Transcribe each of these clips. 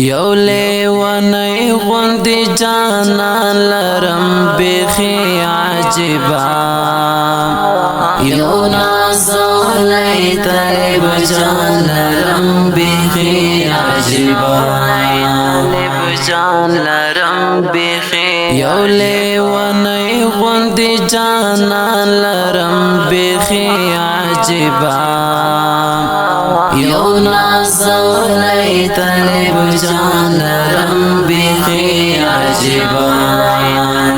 یو لیوانی غندی جانان لرم بیخی عجبا یو نازولی طالب جان لرم بیخی عجبا طالب جان لرم بیخی یو لیوانی غندی جانان لرم بیخی عجبا یو نازولی طالب جان لرم بیخی عجبا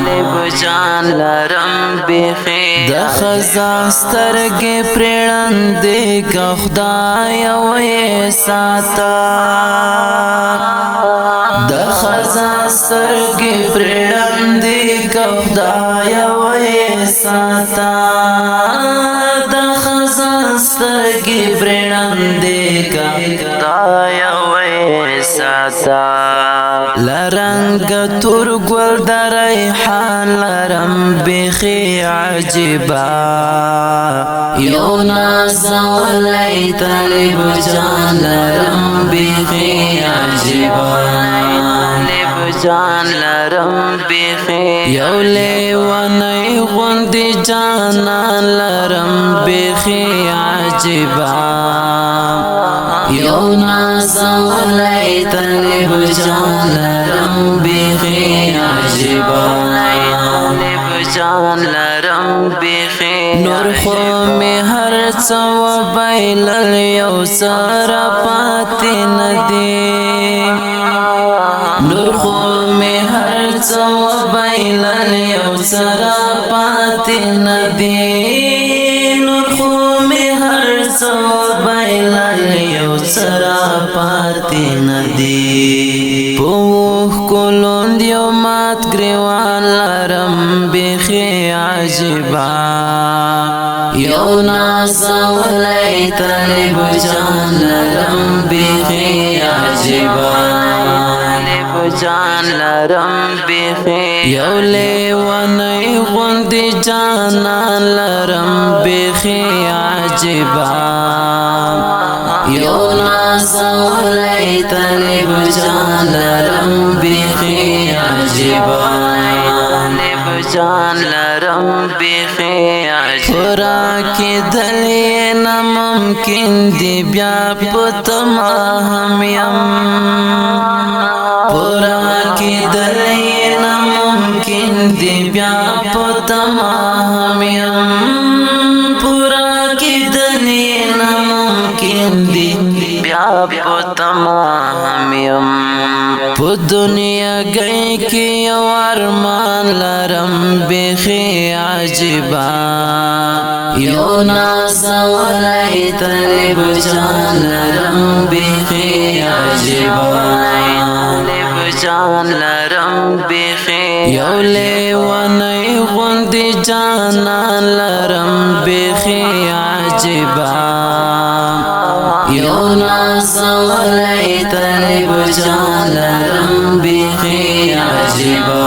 طالب جان لرم بیخی د خزان سترګې پرړندې که خدای وې ساته د خزان سترګې پرړندې که خدای وې ساته د خزان سترګې پرړندې که خدای وې ساته لرنګ تور ګل د ریحان لرم بیخي عجبا یو نازولی طالب جان لرم بیخي عجبا طالب جان لرم بیخي یو لیوانی غندی جانان لرم بیخي عجبا یو نازولی طالب جان لرم بیخي عجبا طالب جان لرم بیخي نور خو می هر څه وبایلل یو سره پاتې ندی نور خو می هر څه وبایلل یو سره پاتې ندی نور خو می هر څه وبایلل یو سره پاتې ندی پوخ کولوند یو مات گریوان لرم بیخي عجبا یو نازولی طالب جان لرم بیخي عجبا طالب جان لرم بیخي یو لیوانی غندی جانان لرم بیخي عجبا یو نازولی طالب جان لرم بیخي عجبا طالب جان لرم بیخي عجبا پورا کی دلی ناممکن دی بیا پتما هم یم پورا کی دلی ناممکن دی بیا پتما هم یم پورا کی دلی ناممکن دی بیا پتما هم یم په دنیا گئی کی یو ارمان لرم بیخي عجبا یو نازولی طالب جان لرم بیخي عجبا طالب جان لرم بیخي یو لیوانی غندی جانان لرم بیخي عجبا یو نازولی طالب جان لرم بیخي عجبا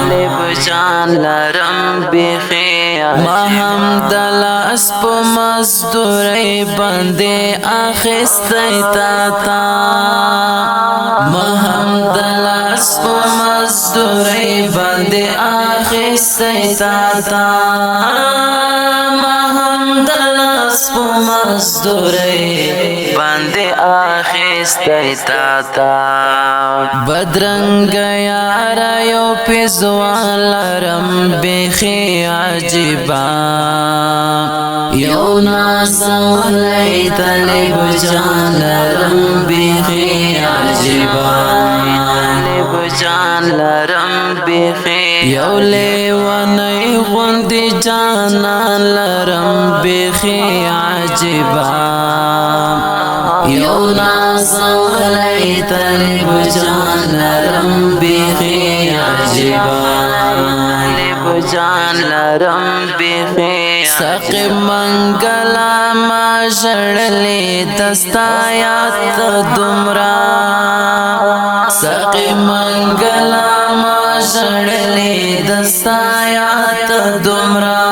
طالب جان لرم بیخي ما هم دلاس په مزدورۍ باندې اخیستی تا ما هم دلاس په مزدورۍ باندې اخیستی تا ما هم دلاس په مزدورۍ باندې اخیستی تا بدرنګ یار یو پیزوان لرم بیخي عجبا یو نازولی طالب جان لرم بیخي عجبا طالب جان لرم بیخي یو لیوانی غندی جانان لرم بیخي عجبا یو نازولی طالب جان لرم بیخي عجبا طالب جان لرم بیخي سقی منگلا ما ژړلې دستا یاد دمرا سقی منگلا ما ژړلې دستا یاد دمرا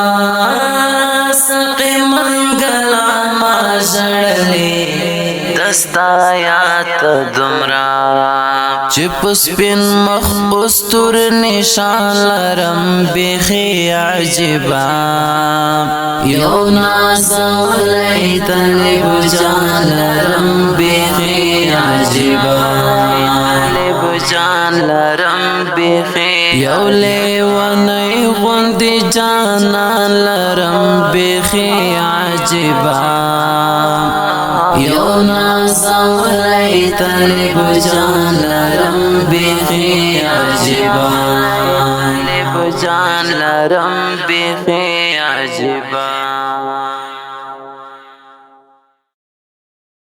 سقی منگلا ما ژړلې دستا یاد دمرا چپس پن مخ استر نشان لرم بیخی عجبا یو نازولی طالب جان لرم بیخی عجبا طالب جان لرم بیخی یو لیوانی غندی جانان لرم بیخی عجبا یو نازولی طالب جان لرم بیخی عجبا طالب جان لرم بیخی عجبا